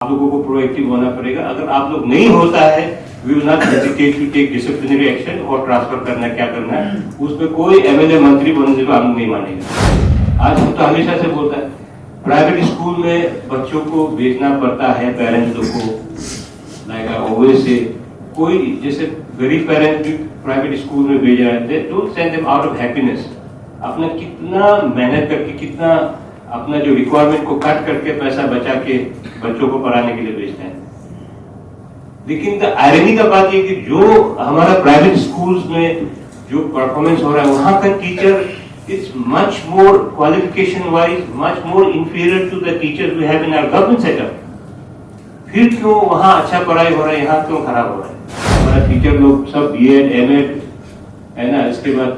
आप लोगों को प्रोएक्टिव होना पड़ेगा। अगर आप लोग नहीं होता है, we will not hesitate to take disciplinary action और ट्रांसफर करना क्या करना है, उसमें कोई एमएलए मंत्री बनने से हम नहीं मानेंगे। आज हम तो हमेशा से बोलता है, प्राइवेट स्कूल में बच्चों को भेजना पड़ता है पेरेंट्स लोग को, लाइक ओवेस से कोई जैसे गरीब पेरेंट्स भी प्राइवेट स्कूल में भेज रहे थे, don't send them out of happiness. अपना कितना मेहनत करके, कितना अपना जो रिक्वायरमेंट को कट करके पैसा बचा के बच्चों को पढ़ाने के लिए भेजते हैं। लेकिन आयरनी का बात ये कि जो हमारा प्राइवेट स्कूल्स में जो परफॉर्मेंस हो रहा है, वहां का teacher is much more qualification wise much more inferior to the teachers we have in our government setup. फिर क्यों वहां अच्छा पढ़ाई हो रहा है, यहाँ क्यों खराब हो रहा है? हमारा टीचर लोग सब बीएड एमएड है ना, इसके बाद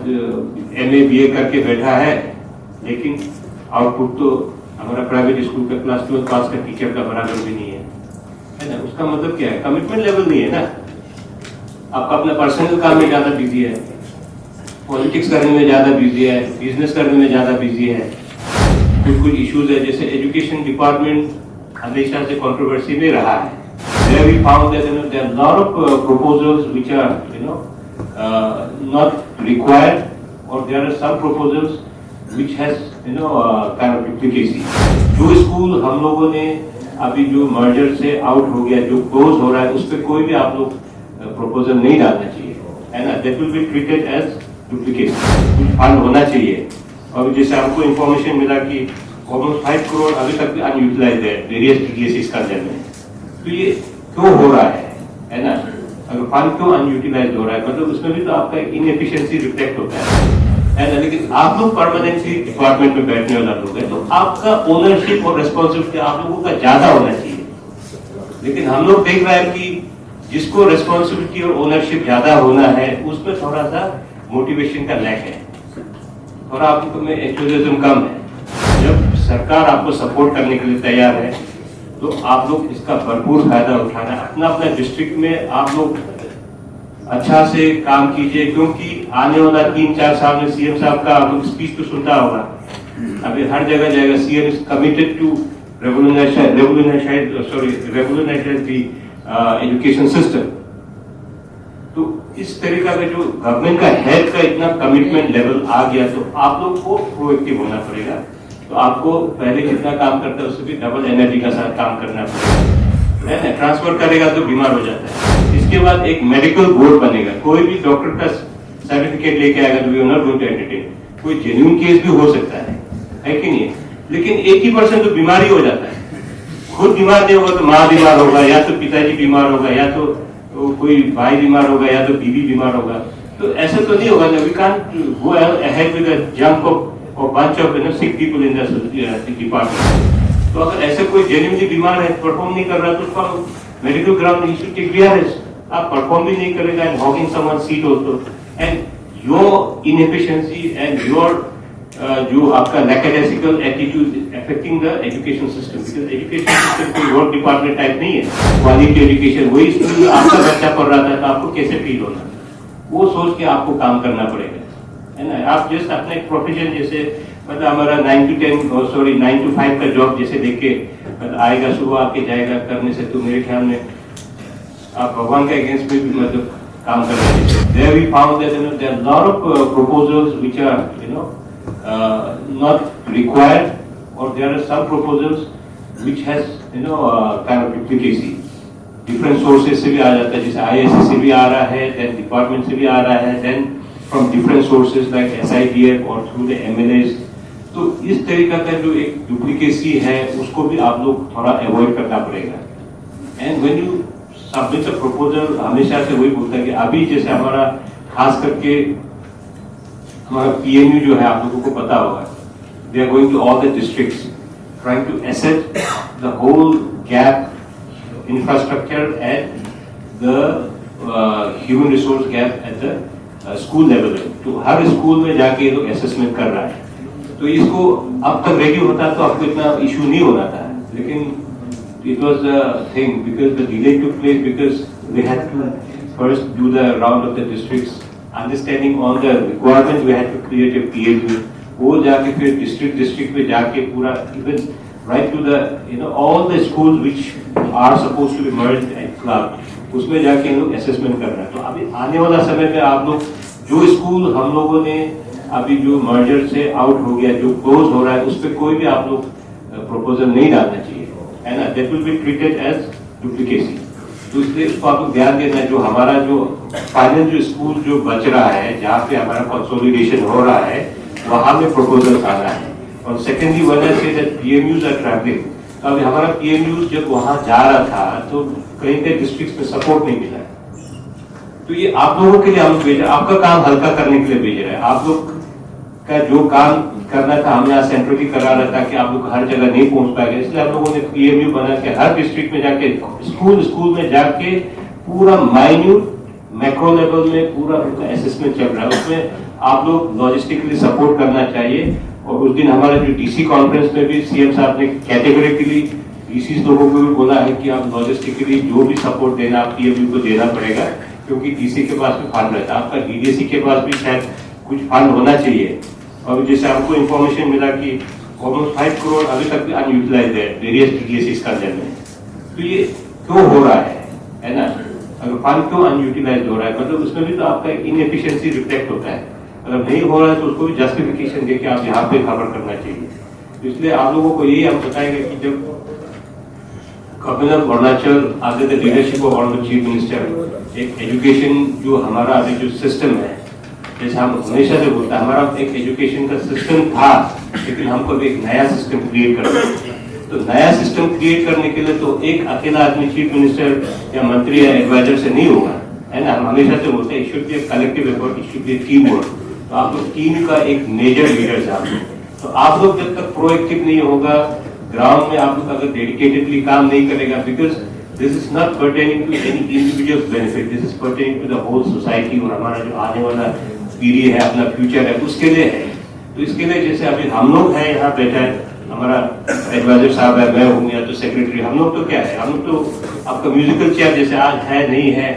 एमए बीए करके बैठा है, लेकिन आउटपुट तो हमारा प्राइवेट स्कूल का क्लास 12 पास का टीचर का बराबर भी नहीं है ना। उसका मतलब क्या है? कमिटमेंट लेवल नहीं है ना। आपका अपना पर्सनल काम में ज्यादा बिजी है, पॉलिटिक्स करने में ज्यादा बिजी है, बिजनेस करने में ज्यादा बिजी है। कुछ इश्यूज है, जैसे एजुकेशन डिपार्टमेंट हमेशा से कंट्रोवर्सी में रहा है। There we found that there are lot of proposals which are not required, or there are some proposals which has kind of duplicacy. जो स्कूल हम लोगों ने अभी जो मर्जर से आउट हो गया, जो क्लोज हो रहा है, उस पर कोई भी आप लोग प्रपोजल नहीं डालना चाहिए, है ना। That will be treated as duplication. कुछ फंड होना चाहिए। और जैसे हमको इन्फॉर्मेशन मिला कि ऑलमोस्ट 5 करोड़ अभी तक अनयूटिलाइज्ड है वेरियस टीडीएस का अंदर में। तो ये क्यों हो रहा है ना? अगर फंड क्यों अनयूटिलाइज्ड हो रहा है, मतलब उसमें भी तो आपका इनएफिशिएंसी रिफ्लेक्ट होता है ना। लेकिन आप लोग परमानेंटली डिपार्टमेंट में बैठने वाला लोग हैं, तो आपका ओनरशिप और रिस्पॉन्सिबिलिटी आप लोगों का ज्यादा होना चाहिए। लेकिन हम लोग देख रहे हैं कि जिसको रिस्पॉन्सिबिलिटी और ओनरशिप ज्यादा होना है, उसमें थोड़ा सा मोटिवेशन का लैक है, थोड़ा आपको में एंथुसियाज्म कम है। जब सरकार आपको सपोर्ट करने के लिए तैयार है, तो आप लोग इसका भरपूर फायदा उठाना। अपना अपना डिस्ट्रिक्ट में आप लोग अच्छा से काम कीजिए, क्योंकि आने वाला 3-4 साल में सीएम साहब का आप लोग स्पीच तो सुनता होगा। अभी हर जगह जाएगा, CM is committed to revolutionize the education system. तो इस तरीका का जो गवर्नमेंट का हेड का इतना कमिटमेंट लेवल आ गया, तो आप लोग को प्रोएक्टिव होना पड़ेगा। तो आपको पहले जितना काम करता है उससे भी डबल एनर्जी का साथ काम करना पड़ेगा, है ना। ट्रांसफर करेगा तो बीमार हो जाता है। इसके बाद एक मेडिकल बोर्ड बनेगा, कोई भी डॉक्टर का सर्टिफिकेट लेके आएगा, तो we are not going to entertain. कोई जेन्युइन केस भी हो सकता है कि नहीं? लेकिन 80% तो बीमारी हो जाता है। खुद बीमार नहीं होगा तो माँ बीमार होगा, या तो पिताजी बीमार होगा, या तो कोई भाई बीमार होगा, या तो बीवी बीमार होगा। तो ऐसा तो नहीं होगा। We can't go ahead with a jump of bunch of sick people in the department. तो अगर ऐसे कोई जेन्युइनली बीमार है, परफॉर्म नहीं कर रहा, तो उसका medical ground he should take VRS. आप परफॉर्म भी नहीं करेगा and hogging someone seat also, and your inefficiency and your जो आपका lackadaisical attitude affecting the education system. Because education system कोई वर्क डिपार्टमेंट टाइप नहीं है। क्वालिटी एजुकेशन, वही स्कूल में आपका बच्चा पढ़ रहा था, तो आपको कैसे फील होना, वो सोच के आपको काम करना पड़ेगा, है ना। आप जस्ट अपने प्रोफेशन जैसे मतलब हमारा 9 to 5 का जॉब जैसे देख के आएगा, सुबह आके जाएगा करने से, तो मेरे ख्याल में आप भगवान के अगेंस्ट में भी मतलब काम कर रहे हैं। There we found that there are lot of proposals which are not required, or there are some proposals which has kind of duplicacy. Different sources से भी आ जाता है, जैसे ISC से भी आ रहा है, then department से भी आ रहा है, then from different sources like SIDF or through the MLAs. तो इस तरीका का जो एक डुप्लीकेसी है, उसको भी आप लोग थोड़ा अवॉइड करना पड़ेगा। And when you submit a proposal, हमेशा से वही बोलता है कि अभी जैसे हमारा खास करके हमारा PMU जो है, आप लोगों को पता होगा, they are going to all the districts trying to assess the whole gap infrastructure and the human resource gap at the school level. तो हर स्कूल में जाके ये लोग असेसमेंट कर रहा है। तो इसको अब तक रेडी होता तो आपको इतना इशू नहीं होना था, लेकिन it was a thing because the delay took place because we had to first do the round of the districts, understanding all the requirements, we had to create a PLU, वो जाके फिर district में जाके पूरा even right to the all the schools which are suppose to be merged and club, उसमें जाके हम लोग असेसमेंट कर रहे हैं। तो अभी आने वाला समय में आप लोग जो स्कूल हम लोगों ने अभी जो मर्जर से आउट हो गया, जो क्लोज हो रहा है, उस पर कोई भी आप लोग प्रपोजल नहीं डालना चाहिए, है ना। That will be treated as duplicacy. तो इसलिए उसको आप लोग ध्यान देना। जो हमारा जो फाइनल जो स्कूल जो बच रहा है, जहाँ पे हमारा कंसोलिडेशन हो रहा है, वहां में प्रपोजल आना है। और सेकेंडली वजह से PMUs आर ट्रैवलिंग। तो अभी हमारा PMUs जब वहां जा रहा था तो कहीं कहीं डिस्ट्रिक्ट में सपोर्ट नहीं मिला है। तो ये आप लोगों के लिए हम भेज रहे हैं, आपका काम हल्का करने के लिए भेज रहे हैं। आप लोग का जो काम करना था हम यहाँ सेंट्रली करा रहा था कि आप लोग हर जगह नहीं पहुंच पाएंगे, इसलिए हम लोगों ने PMU बना के हर डिस्ट्रिक्ट में जाके स्कूल में जाके पूरा माइन्यूट मैक्रो लेवल में पूरा उनका असेसमेंट चल रहा है। उसमें आप लोग लॉजिस्टिकली सपोर्ट करना चाहिए। और उस दिन हमारे जो DC कॉन्फ्रेंस में भी CM साहब ने कैटेगोरिकली DCs लोगों को भी बोला है कि आप लॉजिस्टिकली जो भी सपोर्ट देना आप PMU को देना पड़ेगा, क्योंकि DC के पास भी फंड रहता है, आपका DDC के पास भी शायद कुछ फंड होना चाहिए। और जैसे हमको इन्फॉर्मेशन मिला कि ऑलमोस्ट 5 करोड़ अभी तक भी अनयूटिलाइज्ड है वेरियस DDSs का अंदर में। तो ये क्यों हो रहा है ना। अगर फंड क्यों अनयूटिलाइज हो रहा है, मतलब उसमें भी तो आपका इनएफिशिएंसी रिफ्लेक्ट होता है। अगर नहीं हो रहा है तो उसको भी जस्टिफिकेशन देके आप यहाँ पे खबर करना चाहिए। तो इसलिए आप लोगों को यही हम बताएंगे कि जब गवर्नर अरुणाचल आगे the leadership of honourable chief minister, एक एजुकेशन जो हमारा अभी जो सिस्टम है, जैसे हम हमेशा से बोलते हैं हमारा एक एजुकेशन का सिस्टम था, लेकिन हमको एक नया सिस्टम क्रिएट करना है। तो नया सिस्टम क्रिएट करने के लिए तो एक अकेला आदमी चीफ मिनिस्टर या मंत्री या एडवाइजर से नहीं होगा, है ना। हम हमेशा से बोलते हैं it should be a collective effort, it should be a team work. तो आप लोग टीम का एक मेजर लीडर है आप लोग। तो आप लोग जब तक प्रोएक्टिव नहीं होगा ग्राउंड में, आप लोग अगर डेडिकेटेडली काम नहीं करेगा, because this is not pertaining to any individual benefit, this is pertaining to the whole society. और हमारा जो आने वाला पीढ़ी है, अपना फ्यूचर है, उसके लिए है। तो इसके लिए जैसे अभी हम लोग हैं यहाँ बैठा है, हमारा एडवाइजर साहब है, मैं हूँ या तो सेक्रेटरी, हम लोग तो क्या है, हम लोग तो आपका म्यूजिकल चेयर जैसे आज है नहीं है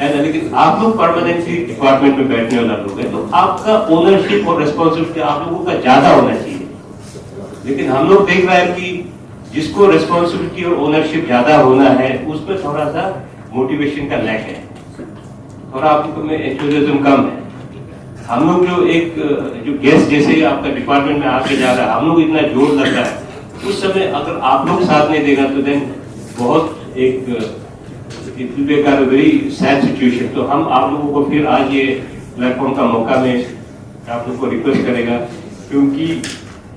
ना, लेकिन आप लोग परमानेंटली डिपार्टमेंट में बैठने वाला लोग है। तो आपका ओनरशिप और रिस्पॉन्सिबिलिटी आप लोगों का ज्यादा होना चाहिए। लेकिन हम लोग देख रहे हैं कि जिसको रिस्पॉन्सिबिलिटी और ओनरशिप ज्यादा होना है उसमें थोड़ा सा मोटिवेशन का लैक है, थोड़ा आप लोगों में एंथुसियाज्म कम है। हम लोग जो गेस्ट जैसे आपका डिपार्टमेंट में आके जा रहा है, हम लोग इतना जोर लगता है, उस समय अगर आप लोग साथ नहीं देगा तो देन बहुत एक it will be a very sad situation. तो हम आप लोगों को फिर आज ये प्लेटफॉर्म का मौका में आप लोग को रिक्वेस्ट करेगा, क्योंकि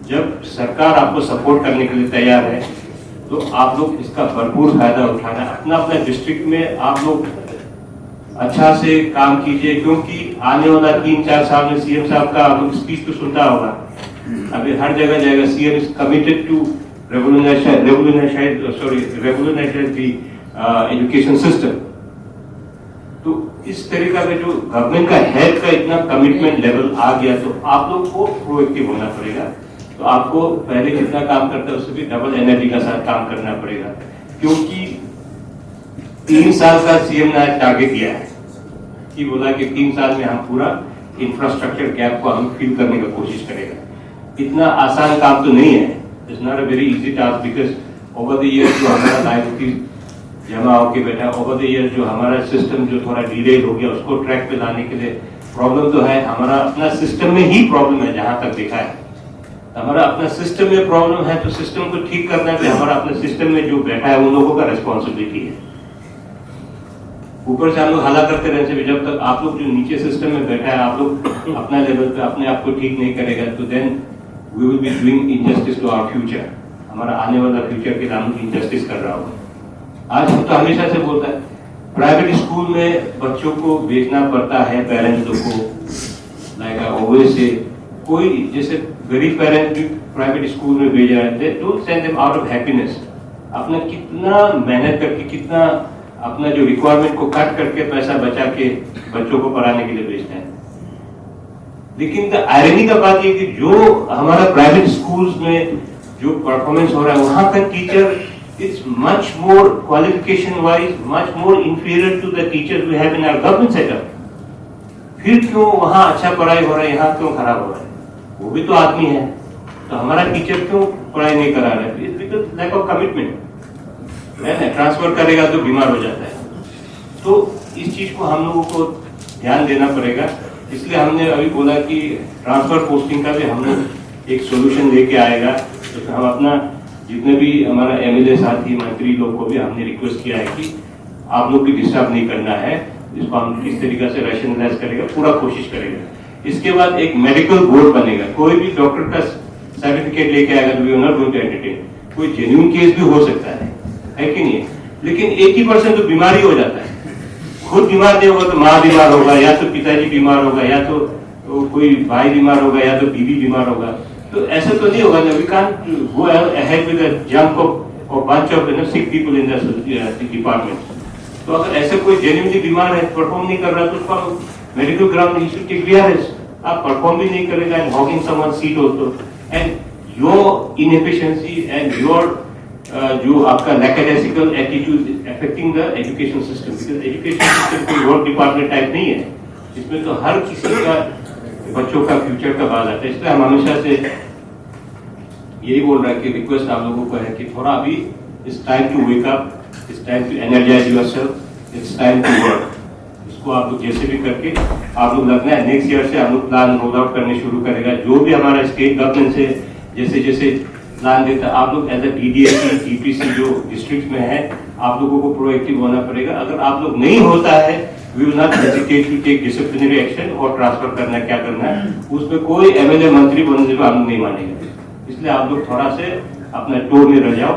जब सरकार आपको सपोर्ट करने के लिए तैयार है तो आप लोग इसका भरपूर फायदा उठाना। अपना अपना डिस्ट्रिक्ट में आप लोग अच्छा से काम कीजिए, क्योंकि आने वाला 3-4 साल में CM साहब का आप लोग स्पीच तो सुनता होगा, अभी हर जगह जाएगा। CM is committed to revolutionize the education system. तो इस तरीका का जो गवर्नमेंट का हेड का इतना कमिटमेंट लेवल आ गया, तो आप लोग को प्रोएक्टिव होना पड़ेगा। तो आपको पहले जितना काम करता है उससे भी डबल एनर्जी का साथ काम करना पड़ेगा, क्योंकि 3 साल का CM ने टारगेट दिया है कि बोला कि 3 साल में हम पूरा इंफ्रास्ट्रक्चर गैप को हम फिल करने का कोशिश करेगा। इतना आसान काम तो नहीं है, it's not a very easy task, because over the year जो हमारा लाइफ जमा होके बैठा, ओवर द ईयर जो हमारा सिस्टम जो थोड़ा डिले हो गया, उसको ट्रैक पे लाने के लिए प्रॉब्लम तो है। हमारा अपना सिस्टम में ही प्रॉब्लम है, जहां तक देखा है हमारा अपना सिस्टम में प्रॉब्लम है। तो सिस्टम को ठीक करना है, हमारा अपने सिस्टम में जो बैठा है उन लोगों का रिस्पॉन्सिबिलिटी है। ऊपर से हम लोग हला करते रहने से, जब तक आप लोग जो नीचे सिस्टम में बैठा है आप लोग अपना लेवल पे अपने आप को ठीक नहीं करेगा, तो then we will be doing injustice to our future. हमारा आने वाला फ्यूचर के नाम इनजस्टिस कर रहा होगा। आज हम तो हमेशा से बोलता है प्राइवेट स्कूल में बच्चों को भेजना पड़ता है पेरेंट्स लोग को, लाइक ऑलवेज से कोई जैसे गरीब पेरेंट्स भी प्राइवेट स्कूल में भेज रहे थे, don't send them out of happiness. अपना कितना मेहनत करके, कितना अपना जो रिक्वायरमेंट को कट करके पैसा बचा के बच्चों को पढ़ाने के लिए भेजते हैं। लेकिन द आयरनी का बात ये कि जो हमारा प्राइवेट स्कूल्स में जो परफॉर्मेंस हो रहा है, वहां का teacher it's much more qualification wise much more inferior to the teachers we have in our government setup. फिर क्यों वहां अच्छा पढ़ाई हो रहा है, यहाँ क्यों खराब हो रहा है? वो भी तो आदमी है, तो हमारा टीचर क्यों पढ़ाई नहीं करा रहा है? It's because lack of commitment. है ना, ट्रांसफर करेगा तो बीमार हो जाता है। तो इस चीज को हम लोगों को ध्यान देना पड़ेगा। इसलिए हमने अभी बोला कि ट्रांसफर पोस्टिंग का भी हम लोग एक सोल्यूशन लेके आएगा। तो हम अपना जितने भी हमारा एमएलए साथी मंत्री लोग को भी हमने रिक्वेस्ट किया है कि आप लोग भी डिस्टर्ब नहीं करना है, इसको हम किस तरीके से रैशनलाइज करेगा, पूरा कोशिश करेगा। इसके बाद एक मेडिकल बोर्ड बनेगा। कोई भी डॉक्टर का सर्टिफिकेट लेके आएगा तो we are not going to entertain. कोई जेन्युइन केस भी हो सकता है कि नहीं? लेकिन 80% तो बीमारी हो जाता है। खुद बीमार नहीं होगा तो माँ बीमार होगा, या तो पिताजी बीमार होगा, या तो कोई भाई बीमार होगा, या तो बीवी बीमार होगा। तो ऐसा तो नहीं होगा ना, we can't go ahead with a jump of bunch of sick people in the department. तो अगर ऐसे कोई जेन्युइनली बीमार है, परफॉर्म नहीं कर रहा, तो उसको medical ground he should take VRS. आप परफॉर्म भी नहीं करेगा and hogging someone seat also, and your inefficiency and your जो आपका lackadaisical attitude affecting the education system, because education system कोई वर्क डिपार्टमेंट टाइप नहीं है। इसमें तो हर किसी का बच्चों का फ्यूचर का बात आता है। इसलिए हम हमेशा से यही बोल रहे हैं कि रिक्वेस्ट आप लोगों को है कि थोड़ा अभी it's time to wake up, it's time to energize yourself, it's time to work. इसको आप लोग जैसे भी करके आप लोग लगना है नेक्स्ट ईयर से हम लोग प्लान रोल आउट करने शुरू करेगा। जो भी हमारा स्टेट गवर्नमेंट से जैसे जैसे प्लान देता है, आप लोग एज अ डीडीएससी जीपीसी जो डिस्ट्रिक्ट में है, आप लोगों को प्रोएक्टिव होना पड़ेगा। अगर आप लोग नहीं होता है, we will not hesitate to take disciplinary action और ट्रांसफर करना क्या करना है, उसमें कोई एमएलए मंत्री बनने से हम नहीं मानेंगे। इसलिए आप लोग थोड़ा से अपना टोर में रह जाओ।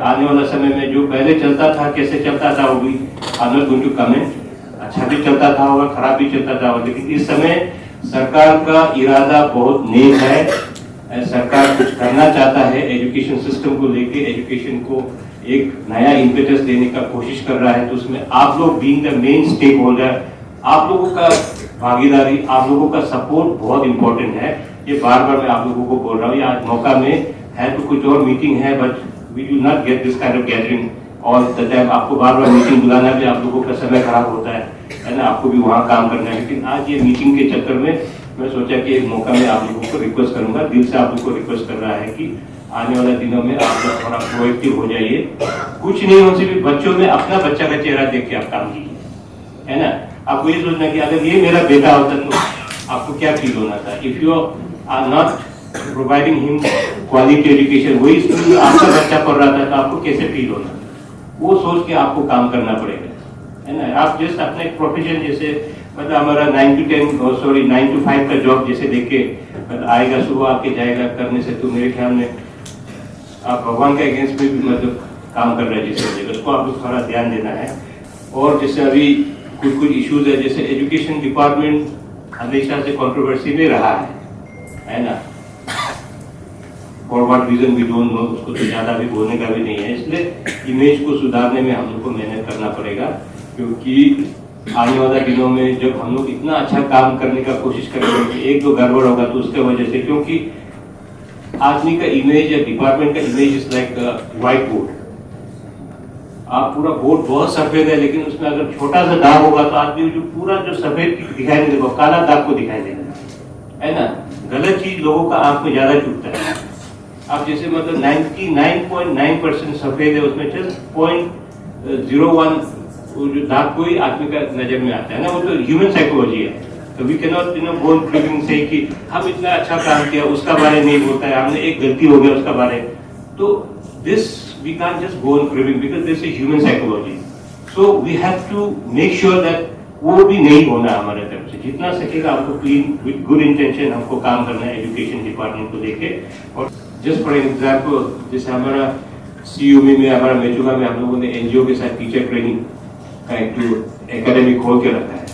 आने वाला समय में जो पहले चलता था, कैसे चलता था, वो भी I am not going to comment. अच्छा भी चलता था होगा, खराब भी चलता था होगा, लेकिन इस समय सरकार का इरादा बहुत नेक है। सरकार कुछ करना चाहता है एजुकेशन सिस्टम को लेके, एजुकेशन को एक नया इम्पेटस देने का कोशिश कर रहा है। तो उसमें आप लोग being the main stakeholder, आप लोगों का भागीदारी, आप लोगों का सपोर्ट बहुत इंपॉर्टेंट है। ये बार बार मैं आप लोगों को बोल रहा हूँ। आज मौका में है तो कुछ और मीटिंग है, but we do not get this kind of gathering all the time. आपको बार बार मीटिंग बुलाना भी आप लोगों का समय खराब होता है ना, आपको भी वहाँ काम करना है। लेकिन आज ये मीटिंग के चक्कर में मैं सोचा कि एक मौका में आप लोगों को रिक्वेस्ट करूंगा, दिल से आप लोगों को रिक्वेस्ट कर रहा है कि आने वाले दिनों में आप लोग थोड़ा प्रोएक्टिव हो जाइए। कुछ नहीं हो सिर्फ बच्चों में अपना बच्चा का चेहरा देख के आप काम कीजिए, है ना। आपको ये सोचना कि अगर ये मेरा बेटा होता तो आपको क्या फील होना था। If you are not providing him quality education, वही स्कूल में आपका बच्चा पढ़ रहा था तो आपको कैसे फील होना, वो सोच के आपको काम करना पड़ेगा, है ना। आप जस्ट अपना एक प्रोफेशन जैसे मतलब हमारा 9 to 5 का जॉब जैसे देख के आएगा, सुबह आके जाएगा करने से, तो मेरे ख्याल में आप भगवान के अगेंस्ट में भी मतलब काम कर रहे हैं जिस वजह, उसको आप लोग थोड़ा ध्यान देना है। और जैसे अभी कुछ इश्यूज है, जैसे एजुकेशन डिपार्टमेंट हमेशा से कंट्रोवर्सी में रहा है ना। For what reason we don't know, उसको तो ज्यादा भी बोलने का भी नहीं है। इसलिए इमेज को सुधारने में हम लोग को मेहनत करना पड़ेगा, क्योंकि आने वाले दिनों में जब हम लोग इतना अच्छा काम करने का कोशिश करेंगे कि एक दो गड़बड़ होगा तो उसके वजह से, क्योंकि आदमी का इमेज या डिपार्टमेंट का image is like white board. आप पूरा बोर्ड बहुत सफेद है, लेकिन उसमें अगर छोटा सा दाग होगा तो आदमी जो पूरा जो सफेद दिखाई नहीं देगा, काला दाग को दिखाई देगा, है ना। गलत चीज लोगों का आंख में ज्यादा चुभता है। आप जैसे मतलब 99.9% सफेद है, उसमें जस्ट 0.01 वो जो दाग कोई आदमी का नजर में आता है ना, वो तो ह्यूमन साइकोलॉजी है। तो we can not go on proving से कि हम इतना अच्छा काम किया, उसका बारे नहीं बोलता है, हमने एक गलती हो गया उसका बारे। तो this we can't just go on proving, because this is human psychology. So we have to make sure that वो भी नहीं होना हमारे तरफ से। जितना सकेगा आपको क्लीन विद गुड इंटेंशन हमको काम करना है एजुकेशन डिपार्टमेंट को लेके। और जस्ट फॉर एग्जाम्पल, जैसे हमारा सीयूमी में, हमारा मेचुका में हम लोगों ने एनजीओ के साथ टीचर ट्रेनिंग का एक एकेडमी खोल के रखा है।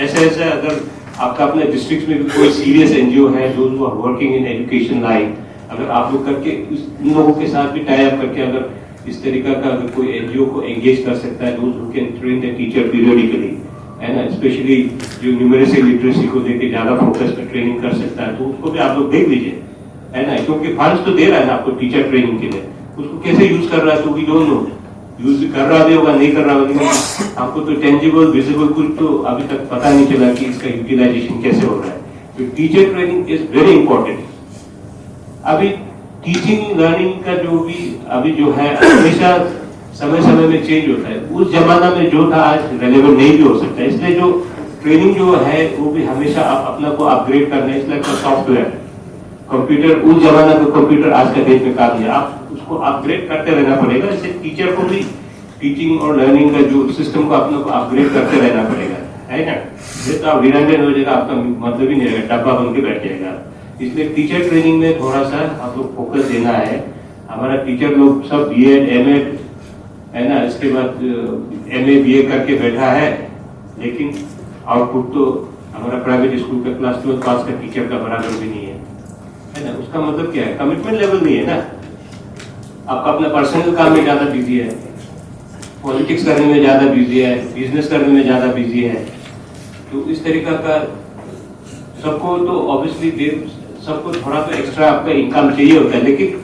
ऐसा अगर आपका अपने डिस्ट्रिक्ट में भी कोई सीरियस एनजीओ है जो वर्किंग इन एजुकेशन लाइन, अगर आप लोग करके उन लोगों के साथ भी टाई अप करके अगर इस तरीका का अगर कोई एनजीओ को एंगेज कर सकता है, those who can train the teacher periodically, है ना, स्पेशली जो न्यूमेरिकल लिटरेसी को लेके ज्यादा फोकस पे ट्रेनिंग कर सकता है, तो उसको भी आप लोग देख लीजिए, है ना। क्योंकि फंड्स तो दे रहा है ना आपको टीचर ट्रेनिंग के लिए, उसको कैसे यूज कर रहा है तो वी डोंट नो। यूज कर रहा भी होगा, नहीं कर रहा होगा, आपको तो टेंजिबल विजिबल कुछ तो अभी तक पता नहीं चला कि इसका यूटिलाइजेशन कैसे हो रहा है। तो teacher training is very important. अभी टीचिंग लर्निंग का जो भी अभी जो है, हमेशा समय समय में चेंज होता है। उस जमाना में जो था आज रेलेवेंट नहीं भी हो सकता है, इसलिए जो ट्रेनिंग जो है वो भी हमेशा अपना को अपग्रेड करना है। इसलिए सॉफ्टवेयर कंप्यूटर, उस जमाना का कंप्यूटर आज का डेट में काम नहीं है, आप उसको अपग्रेड करते रहना पड़ेगा। इससे टीचर को भी टीचिंग और लर्निंग का जो सिस्टम को अपने को अपग्रेड करते रहना पड़ेगा, है ना। ये तो आप रिडंडेंट हो जाएगा, आपका मतलब ही नहीं रहेगा, डब्बा बन के बैठ जाएगा। इसलिए टीचर ट्रेनिंग में थोड़ा सा आप लोग फोकस देना है। हमारा टीचर लोग सब बीएड एमएड है ना, इसके बाद एमए बीए करके बैठा है, लेकिन आउटपुट तो हमारा प्राइवेट स्कूल का क्लास 12 पास का टीचर का बराबर भी नहीं है ना। उसका मतलब क्या है, कमिटमेंट लेवल नहीं है ना। आपका अपना पर्सनल काम में ज्यादा बिजी है, पॉलिटिक्स करने में ज्यादा बिजी है, बिजनेस करने में ज्यादा बिजी है। तो इस तरीका का सबको तो ऑब्वियसली सबको थोड़ा तो एक्स्ट्रा आपका इनकम चाहिए होता है, लेकिन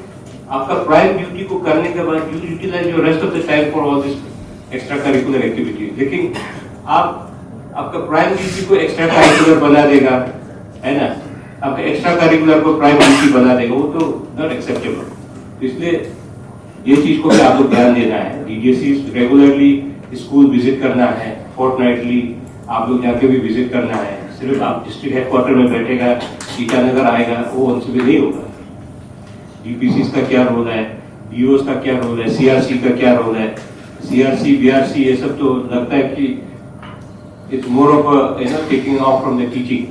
आपका प्राइम ड्यूटी को करने के बाद you utilize your rest of the time for all this extra curricular activity. लेकिन आपका प्राइम ड्यूटी को एक्स्ट्रा करिकुलर बना देगा, है ना, आपका एक्स्ट्रा करिकुलर को प्राइम ड्यूटी बना देगा, वो तो नॉट एक्सेप्टेबल। इसलिए ये चीज को भी आप लोग ध्यान देना है। डीडीएससी रेगुलरली स्कूल विजिट करना है, फोर्टनाइटली आप लोग जाके भी विजिट करना है। सिर्फ आप डिस्ट्रिक्ट हेडक्वार्टर में बैठेगा, ईटानगर आएगा, वो उनसे भी नहीं होगा। डीपीसी का क्या रोल है, डीओस का क्या रोल है, सीआरसी का क्या रोल है, सीआरसी बीआरसी ये सब तो लगता है कि it's more of taking of from the teaching,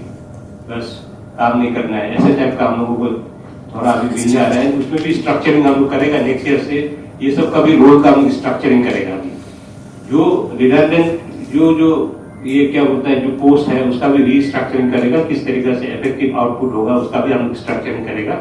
बस काम नहीं करना है, ऐसे टाइप का हम लोगों को थोड़ा अभी मिल जा रहा है। उसमें भी स्ट्रक्चरिंग हम लोग करेगा नेक्स्ट ईयर से, ये सब का भी रोल का हम स्ट्रक्चरिंग करेगा। अभी जो रिडंडेंट जो ये क्या होता है, जो पोस्ट है उसका भी रीस्ट्रक्चरिंग करेगा, किस तरीके से इफेक्टिव आउटपुट होगा उसका भी हम स्ट्रक्चरिंग करेगा।